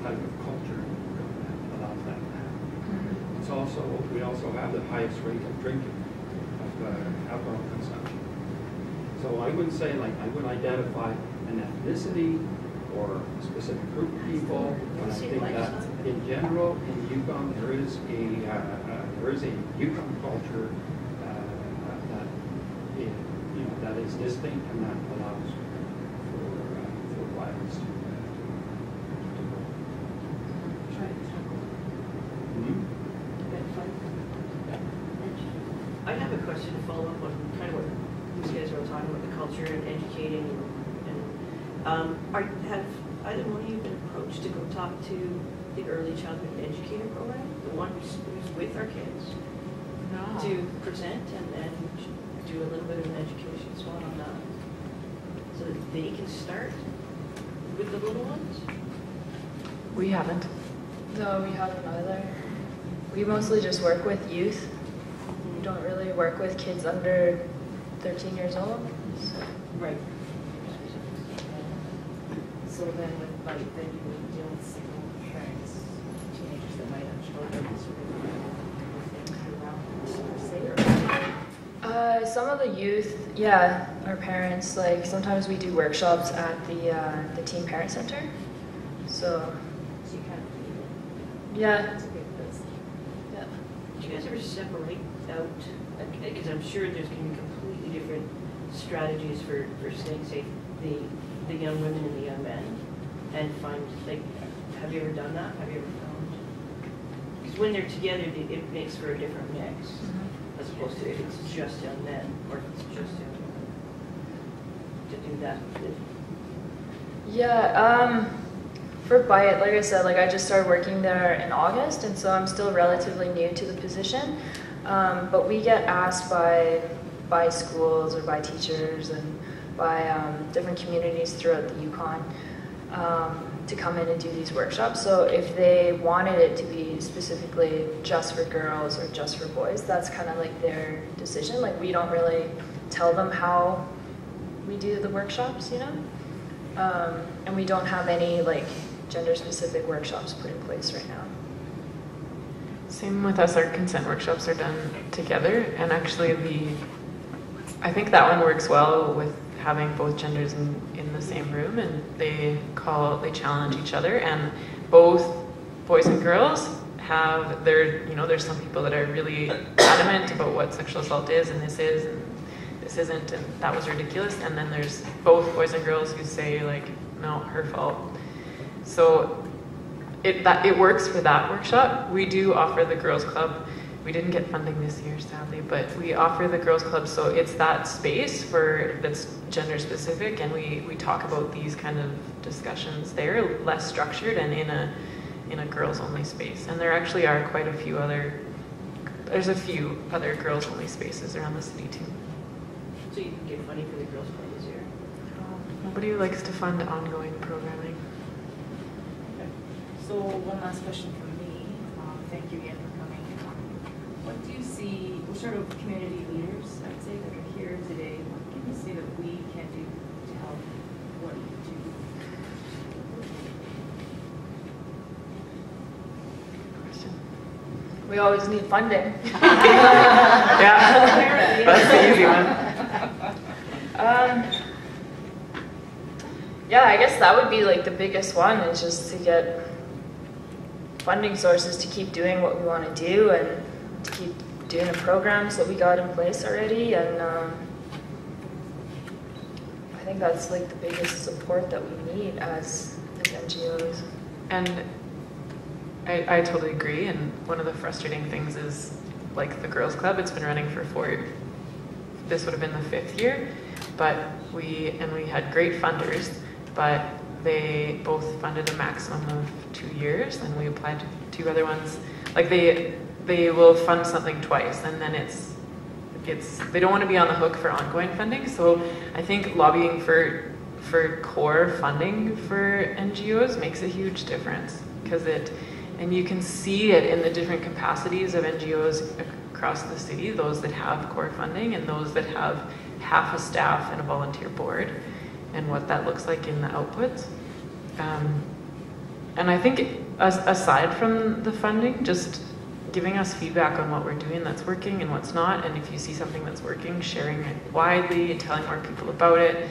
Speaker 4: type of culture that allows that to happen. It's also, we also have the highest rate of drinking, of alcohol consumption. So I wouldn't say, like, I wouldn't identify an ethnicity or a specific group of people, but I think that in general in Yukon there is a Yukon culture that is distinct and that allows for violence to go.
Speaker 3: I have a question to follow up on kind of what you guys were talking about, the culture and educating, and have either one of you been approached to go talk to the early childhood educator program, the one who's with our kids, to present and do a little bit of an education spot on that, so that they can start with the little ones?
Speaker 1: We haven't.
Speaker 2: No, we haven't either. We mostly just work with youth. We don't really work with kids under 13 years old. So.
Speaker 3: Right.
Speaker 7: So then with BYTE, then you would deal with single parents, teenagers that might have children,
Speaker 2: Some of the youth, yeah, our parents, like sometimes we do workshops at the Teen Parent Center. So
Speaker 7: you kind of
Speaker 2: yeah.
Speaker 7: that's a good place.
Speaker 2: Yeah.
Speaker 3: Do you guys ever separate out, because I'm sure there's going to be completely different strategies for staying safe, the young women and the young men, and find, like, have you ever done that? Have you ever found? Because when they're together, it makes for a different mix, as opposed to if it's just young men, or if it's just young women. To do that.
Speaker 2: Yeah, for BYTE, like I said, like I just started working there in August, and so I'm still relatively new to the position. But we get asked by schools or by teachers and by different communities throughout the Yukon to come in and do these workshops. So if they wanted it to be specifically just for girls or just for boys, that's kind of like their decision. Like we don't really tell them how we do the workshops, you know? And we don't have any like gender-specific workshops put in place right now.
Speaker 1: Same with us, our consent workshops are done together, and actually I think that one works well with having both genders in the same room, and they challenge each other, and both boys and girls have there's some people that are really adamant about what sexual assault is, and this is, and this isn't, and that was ridiculous, and then there's both boys and girls who say like, no, her fault. So it works for that workshop. We do offer the Girls Club. We didn't get funding this year, sadly, but we offer the Girls Club, so it's that space that's gender specific, and we talk about these kind of discussions there, less structured and in a girls only space. And there actually are quite a few other girls only spaces around the city too.
Speaker 3: So you can get funding for the Girls Club this year?
Speaker 1: Nobody likes to fund ongoing programming.
Speaker 9: So one last question from me. Thank you again for coming. What do you see, what sort of community leaders, I'd say, that are here today, what can you see that we can do to help what you do?
Speaker 1: Question.
Speaker 2: We always need funding.
Speaker 1: Yeah, that's the easy one.
Speaker 2: Yeah, I guess that would be like the biggest one, is just to get funding sources to keep doing what we want to do and to keep doing the programs that we got in place already. And I think that's like the biggest support that we need as NGOs.
Speaker 1: And I totally agree, and one of the frustrating things is like the Girls Club, it's been running for this would have been the 5th year, but we had great funders, but they both funded a maximum of 2 years, and we applied to 2 other ones. Like they will fund something twice, and then they don't want to be on the hook for ongoing funding. So I think lobbying for core funding for NGOs makes a huge difference, and you can see it in the different capacities of NGOs across the city, those that have core funding and those that have half a staff and a volunteer board, and what that looks like in the outputs. And I think aside from the funding, just giving us feedback on what we're doing that's working and what's not, and if you see something that's working, sharing it widely, telling more people about it,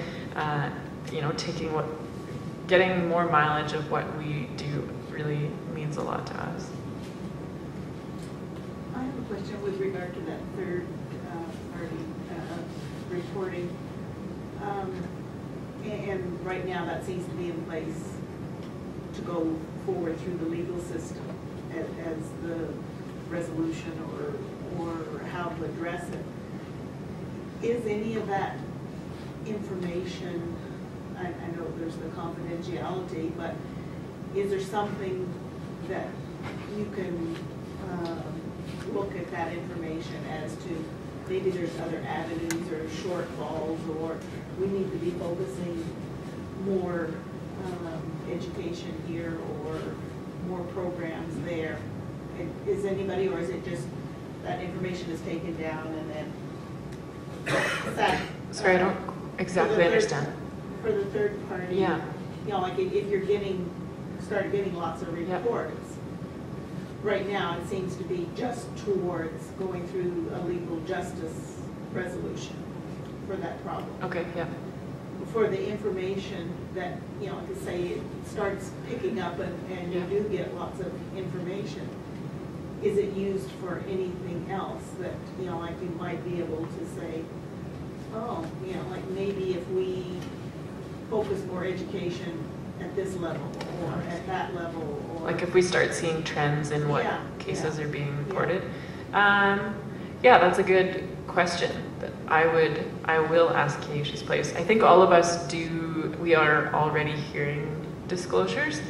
Speaker 1: getting more mileage of what we do really means a lot to us.
Speaker 10: I have a question with regard to that third party reporting. And right now that seems to be in place to go forward through the legal system as the resolution or how to address it. Is any of that information, I know there's the confidentiality, but is there something that you can look at that information as to maybe there's other avenues or shortfalls, or we need to be focusing more education here or more programs there? Is anybody, or is it just that information is taken down and then
Speaker 1: Sorry, I don't exactly understand.
Speaker 10: For the third party,
Speaker 1: Yeah.
Speaker 10: Like if you're start getting lots of reports, right now it seems to be just towards going through a legal justice resolution for that problem.
Speaker 1: Okay, yeah.
Speaker 10: For the information that, to say it starts picking up and you do get lots of information, is it used for anything else that, like you might be able to say, oh, like maybe if we focus more education at this level or at that level, or
Speaker 1: like if we start seeing trends in what cases are being reported. Yeah, that's a good question that I will ask Keisha's place. I think all of us we are already hearing disclosures,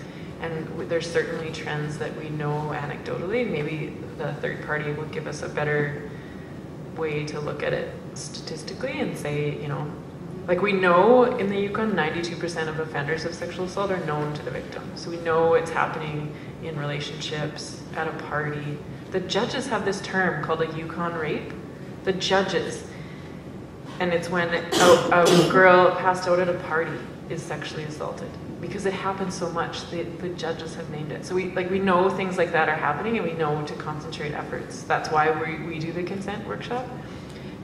Speaker 1: and there's certainly trends that we know anecdotally. Maybe the third party would give us a better way to look at it statistically and say, like we know in the Yukon, 92% of offenders of sexual assault are known to the victim. So we know it's happening in relationships, at a party. The judges have this term called a Yukon rape. The judges. And it's when a girl passed out at a party is sexually assaulted, because it happens so much. The judges have named it. So we know things like that are happening, and we know to concentrate efforts. That's why we do the consent workshop.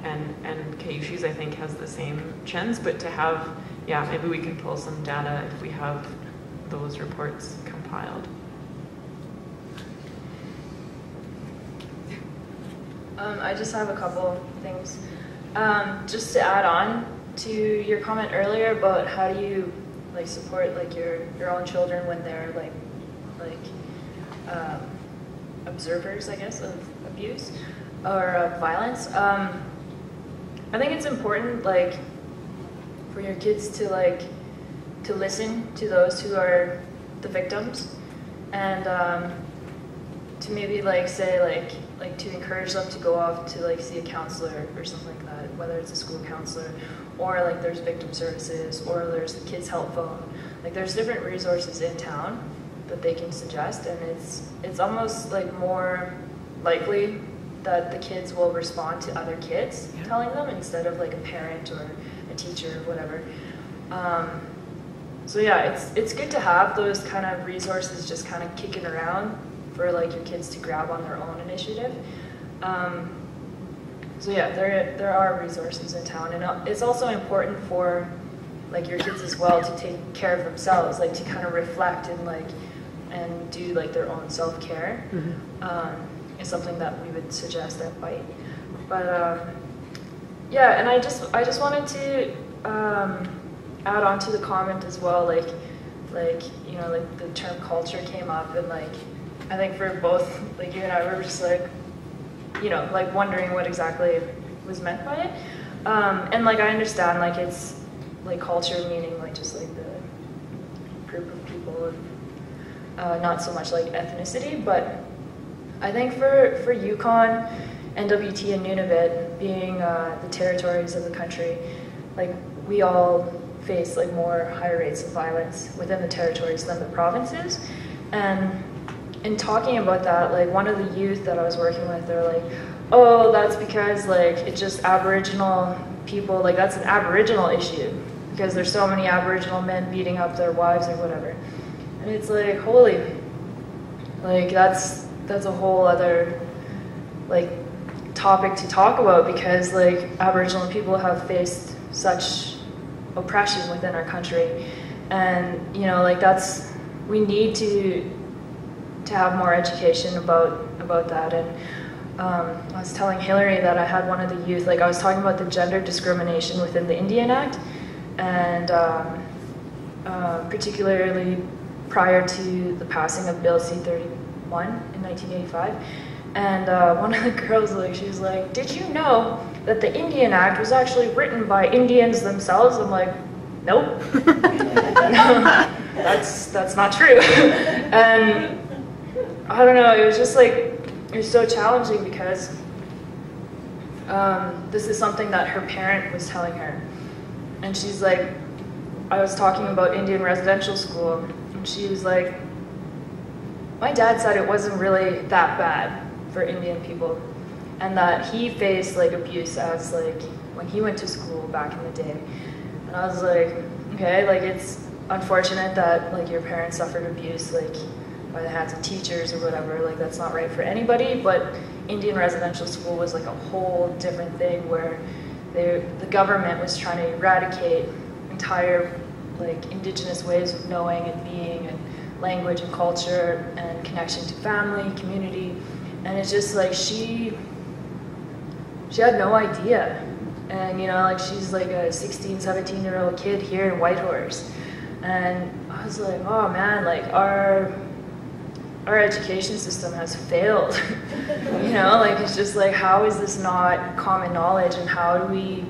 Speaker 1: And Kayushi's, I think, has the same trends, but to have, yeah, maybe we can pull some data if we have those reports compiled.
Speaker 2: I just have a couple things. Just to add on to your comment earlier about how do you like support like your own children when they're like observers, I guess, of abuse or of violence. I think it's important like for your kids to listen to those who are the victims, and to maybe like say like to encourage them to go off to like see a counselor or something like that, whether it's a school counselor or like there's victim services or there's the kids help phone. Like there's different resources in town that they can suggest, and it's almost like more likely that the kids will respond to other kids telling them instead of like a parent or a teacher or whatever. So yeah, it's good to have those kind of resources just kind of kicking around for like your kids to grab on their own initiative. So yeah, there are resources in town, and it's also important for like your kids as well to take care of themselves, like to kind of reflect and do like their own self-care. Is something that we would suggest at BYTE. But yeah, and I just wanted to add on to the comment as well, like you know, like the term culture came up, and like I think for both like you and I were just like, you know, like wondering what exactly was meant by it. And like I understand like it's like culture meaning like just like the group of people, not so much like ethnicity, but I think for Yukon, NWT, and Nunavut being the territories of the country, like we all face like more higher rates of violence within the territories than the provinces. And in talking about that, like one of the youth that I was working with, they're like, oh, that's because like it's just Aboriginal people, like that's an Aboriginal issue because there's so many Aboriginal men beating up their wives or whatever. And it's like, holy, like that's a whole other like topic to talk about, because like Aboriginal people have faced such oppression within our country, and you know, like we need to have more education about that. And I was telling Hillary that I had one of the youth, like I was talking about the gender discrimination within the Indian Act, and particularly prior to the passing of Bill C-31 in 1985. And one of the girls, like, she was like, did you know that the Indian Act was actually written by Indians themselves? I'm like, nope. No, that's not true. And I don't know, it was just like, it was so challenging because this is something that her parent was telling her. And she's like, I was talking about Indian residential school, and she was like, my dad said it wasn't really that bad for Indian people, and that he faced like abuse as like when he went to school back in the day. And I was like, okay, like it's unfortunate that like your parents suffered abuse like by the hands of teachers or whatever, like that's not right for anybody, but Indian residential school was like a whole different thing where the government was trying to eradicate entire like indigenous ways of knowing and being, and language and culture and connection to family, community. And it's just like she had no idea. And you know, like she's like a 16, 17-year-old kid here in Whitehorse. And I was like, oh man, like our education system has failed. You know, like it's just like, how is this not common knowledge, and how do we,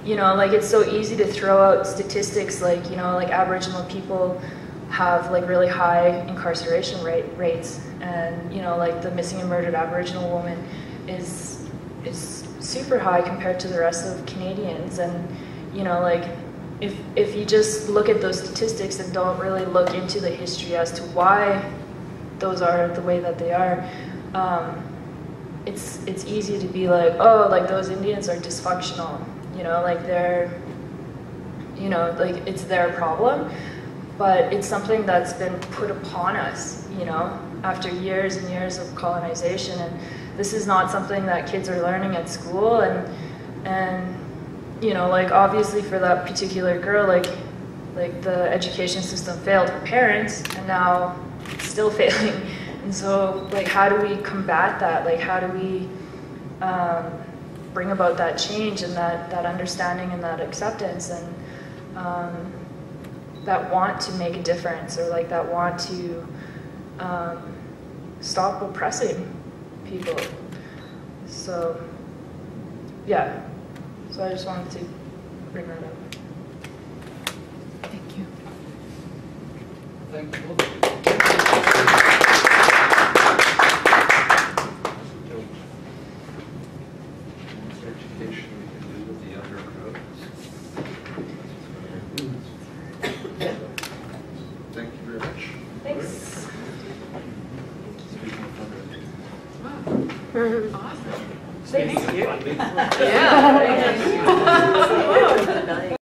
Speaker 2: you know, like it's so easy to throw out statistics like, you know, like Aboriginal people have like really high incarceration rates, and you know, like the missing and murdered Aboriginal woman is super high compared to the rest of Canadians. And you know, like if you just look at those statistics and don't really look into the history as to why those are the way that they are, it's easy to be like, oh, like those Indians are dysfunctional, you know, like they're, you know, like it's their problem, but it's something that's been put upon us, you know, after years and years of colonization. And this is not something that kids are learning at school. And you know, like obviously for that particular girl, like the education system failed her parents, and now it's still failing. And so, like, how do we combat that? Like, how do we bring about that change and that understanding and that acceptance and that want to make a difference, or like that want to stop oppressing people? So, yeah. So I just wanted to bring that up.
Speaker 6: Thank you.
Speaker 4: Thank you.
Speaker 11: Education we can do with the younger crowds. Thank you very much.
Speaker 1: Thanks.
Speaker 6: Mhm.
Speaker 1: Awesome. Thank you.
Speaker 11: Speaking of funding.
Speaker 1: Yeah.